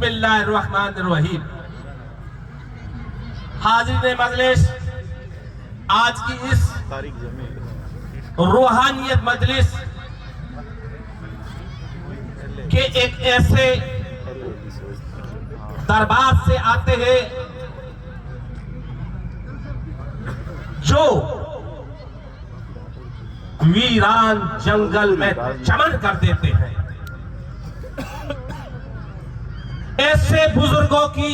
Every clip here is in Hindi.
बिस्मिल्लाहिर्रहमानिर्रहीम। हाज़रीन मजलिस, आज की इस रूहानियत मजलिस के एक ऐसे दरबार से आते हैं जो वीरान जंगल में चमन कर देते हैं। ऐसे बुजुर्गों की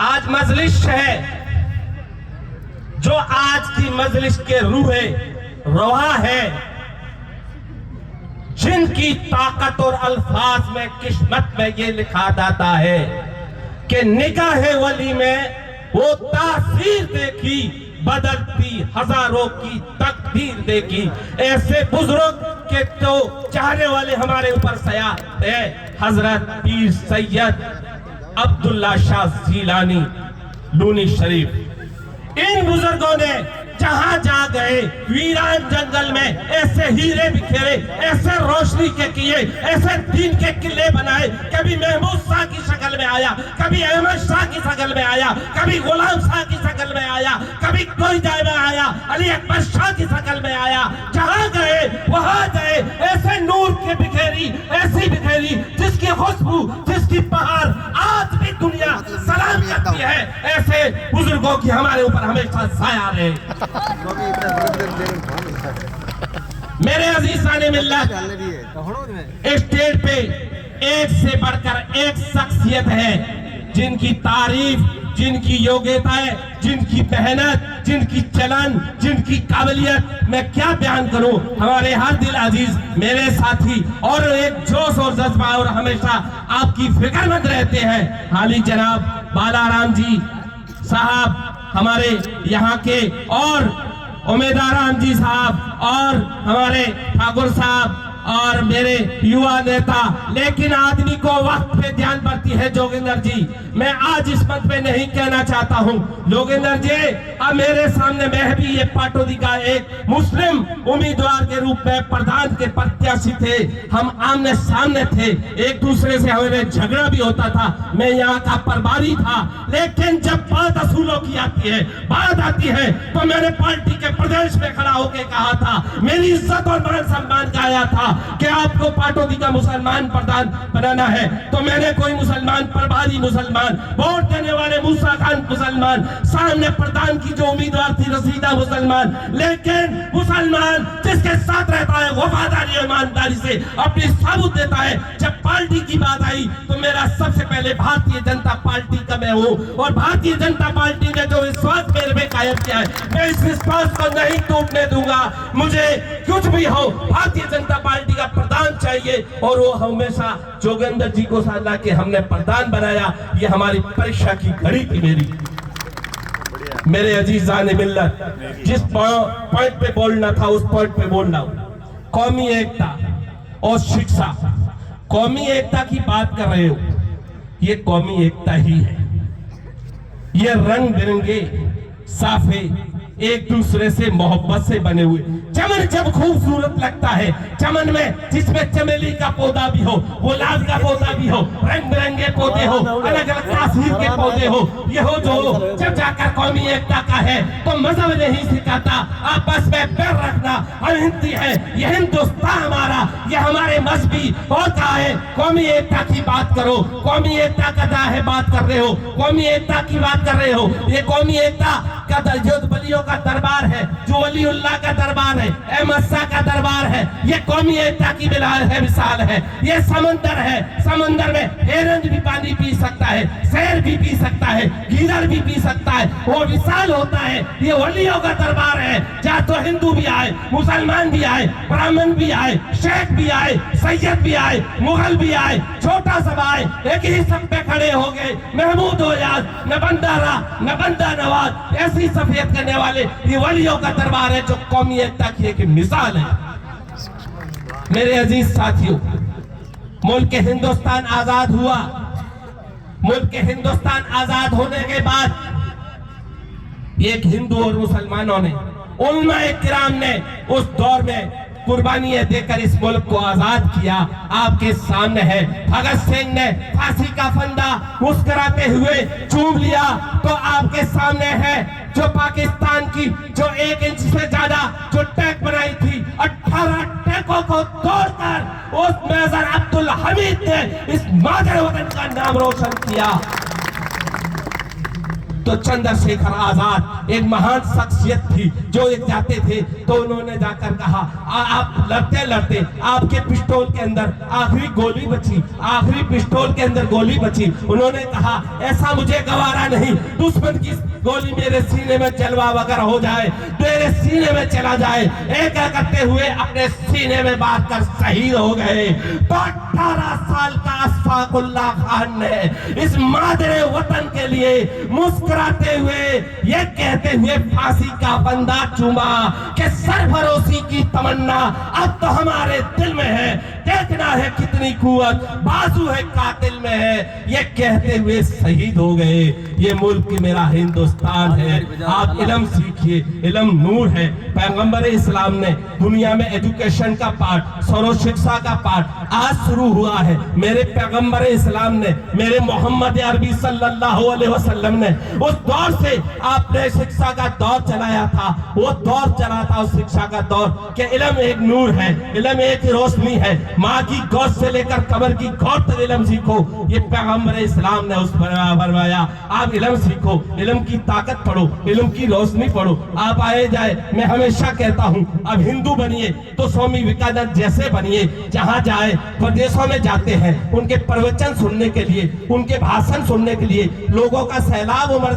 आज मजलिस है जो आज की मजलिस के रूहे रवा है, जिनकी ताकत और अल्फाज में किस्मत में ये लिखा जाता है कि निगाहे वली में वो तासीर देखी, बदलती हजारों की तकदीर देखी। ऐसे बुजुर्ग के तो चाहने वाले हमारे ऊपर सया है हजरत पीर सैयद अब्दुल्ला शाह जीलानी लूनी शरीफ। इन बुजुर्गों ने जहां जहां गए वीरान जंगल में ऐसे हीरे बिखेरे, ऐसे रोशनी के किए, ऐसे दीन के किले बनाए। कभी महमूद शाह की शक्ल में आया, कभी अहमद शाह की शक्ल में आया, कभी गुलाम शाह की शक्ल में आया, कभी कोई जाए में आया, अली अकबर शाह की शक्ल में आया। जहां गए वहां गए ऐसे नूर के बिखेरी, ऐसी बिखेरी जिसकी खुशबू, जिसकी बहार आज भी दुनिया सलाम करती है। ऐसे बुजुर्गों की हमारे ऊपर हमेशा साया रहे। मेरे अजीज़ाने मिल्लत, स्टेज पे एक से बढ़कर एक शख्सियत है जिनकी तारीफ, जिनकी योग्यता है, जिनकी मेहनत, जिनकी चलन, जिनकी काबिलियत मैं क्या बयान करूं। हमारे हर दिल अजीज मेरे साथी और एक जोश और जज्बा और हमेशा आपकी फिक्रमंद रहते हैं हाली जनाब बालाराम जी साहब, हमारे यहाँ के, और उमेदाराम जी साहब, और हमारे ठाकुर साहब, और मेरे युवा नेता। लेकिन आदमी को वक्त पे ध्यान पड़ती है। जोगिंदर जी, मैं आज इस मंच पे नहीं कहना चाहता हूँ जोगिंदर जी, अब मेरे सामने मैं भी ये पाटोदी का एक मुस्लिम उम्मीदवार के रूप में प्रधान के प्रत्याशी थे। हम आमने सामने थे, एक दूसरे से हमें झगड़ा भी होता था। मैं यहाँ का प्रभारी था, लेकिन जब बात असूलों की आती है, बात आती है, तो मैंने पार्टी के प्रदेश में खड़ा होकर कहा था, मेरी इज्जत और मान सम्मान का आया था कि आपको पाटोदी का मुसलमान प्रधान बनाना है। तो मैंने कोई मुसलमान प्रभारी मुसलमान, वोट देने वाले मूसा खान मुसलमान, सामने प्रधान की जो उम्मीदवार थी रसीदा मुसलमान, लेकिन मुसलमान जिसके साथ रहता है वफादारी और ईमानदारी से अपनी सबूत देता है। जब पार्टी की बात आई तो मेरा सबसे पहले भारतीय जनता पार्टी का मैं हूँ, और भारतीय जनता पार्टी ने जो विश्वास मेरे में कायम किया है, मैं इस विश्वास को नहीं टूटने दूंगा। मुझे कुछ भी हो, भारतीय जनता पार्टी का प्रधान चाहिए, और वो हमेशा जोगिंदर जी को साला के हमने प्रधान बनाया। ये हमारी परीक्षा की घड़ी थी मेरी। मेरे अजीज़ाने मिल्लत, जिस पॉइंट पे बोलना था उस पॉइंट पे बोलना हूं। कौमी एकता और शिक्षा, कौमी एकता की बात कर रहे हो, ये कौमी एकता ही है। ये रंग बिरंगे साफे एक दूसरे से मोहब्बत से बने हुए चमन जब खूबसूरत लगता है, चमन में जिसमें चमेली का पौधा भी हो, गुलाब का पौधा भी हो, रंग बिरंगे पौधे हो, अलग अलग तासीर के पौधे हो, ये हो जो जब जाकर कौमी एकता का है तो मजहब नहीं सिखाता आपस में प्यार रखना। हम हिंदी है, ये हिंदुस्तान हमारा, ये हमारे मजहबी होता है। कौमी एकता की बात करो, कौमी एकता का है बात कर रहे हो, कौमी एकता की बात कर रहे हो। ये कौमी एकता का जो वलियों का दरबार है, जो वलीउल्लाह का दरबार है, अहमद शाह का दरबार है, ये कौमी एकता की मिसाल है। ये समंदर है, समंदर में हिरन भी पानी पी सकता है, शेर भी पी सकता है, गिरर भी पी सकता है, वो विशाल होता है। ये वलियों का दरबार है, जहाँ तो हिंदू भी आए, मुसलमान भी आए, ब्राह्मण भी आए, शेख भी आए, सैयद भी आए, मुगल भी आए, छोटा सब आए, एक ही सब पे खड़े हो गए। महमूद ओयाज, न बंदारा, न बंदा नवाज, ऐसी सफेद करने वाले ये वलियों का दरबार है, जो कौमी एकता की एक मिसाल है। मेरे अजीज साथियों, मुल्क हिंदुस्तान आजाद हुआ। मुल्क हिंदुस्तान आजाद होने के बाद एक हिंदू और मुसलमानों ने, उलमा-ए-किराम ने उस दौर में कुर्बानियां देकर इस मुल्क को आजाद किया, आपके सामने है। भगत सिंह ने फांसी का फंदा मुस्कुराते हुए चूम लिया, तो आपके सामने है जो पाकिस्तान की जो 1 इंच से ज्यादा जो टैंक बनाई थी, 18 टैंकों को तोड़कर उस मेजर अब्दुल हमीद ने इस मादर वतन का नाम रोशन किया। तो चंद्रशेखर आजाद एक महान शख्सियत थी, जो एक जाते थे तो उन्होंने जाकर कहा आप लड़ते लड़ते आपके पिस्तौल के अंदर आखिरी गोली बची, आखिरी पिस्तौल के अंदर गोली बची। उन्होंने कहा ऐसा मुझे गवारा नहीं, दुश्मन की गोली मेरे सीने में जलवा वगैरह हो जाए, तेरे सीने में चला जाए। एक करते हुए अपने सीने में बात कर शहीद हो गए। तो 18 साल का अशफाकुल्लाह खान ने इस मादरे वतन के लिए मुस्कुराते हुए ये कहते हुए फांसी का फंदा चूमा कि सरफरोशी की तमन्ना अब तो हमारे दिल में है, देखना है कितनी कुव्वत बाजू है कातिल में है, ये कहते हुए शहीद हो गए। ये मुल्क मेरा हिंदुस्तान है। आप इल्म सीखिए, इल्म नूर है। पैगंबर इस्लाम ने दुनिया में एजुकेशन का पार्ट, सर्व शिक्षा का पार्ट आज शुरू हुआ है। मेरे पैगंबर इस्लाम ने, मेरे मोहम्मद अरबी सल्लल्लाहु अलैहि वसल्लम ने उस दौर से आपने शिक्षा का दौर चलाया था, वो दौर चला था उस शिक्षा का दौर कि इल्म एक नूर है, इल्म एक रोशनी है। माँ की गोद से लेकर कब्र की गोद तक इल्म सीखो, ये पैगंबर इस्लाम ने उस पर फरमाया। आप इल्म सीखो, इल्म की ताकत पढ़ो, इल्म की रोशनी पढ़ो। आप आए जाए, मैं हमेशा कहता हूँ अब हिंदू बनिए तो स्वामी विवेकानंद जैसे बनिए। जहाँ जाए प्रदेशों में जाते हैं, उनके प्रवचन सुनने के लिए, उनके भाषण सुनने के लिए लोगों का सैलाब उमड़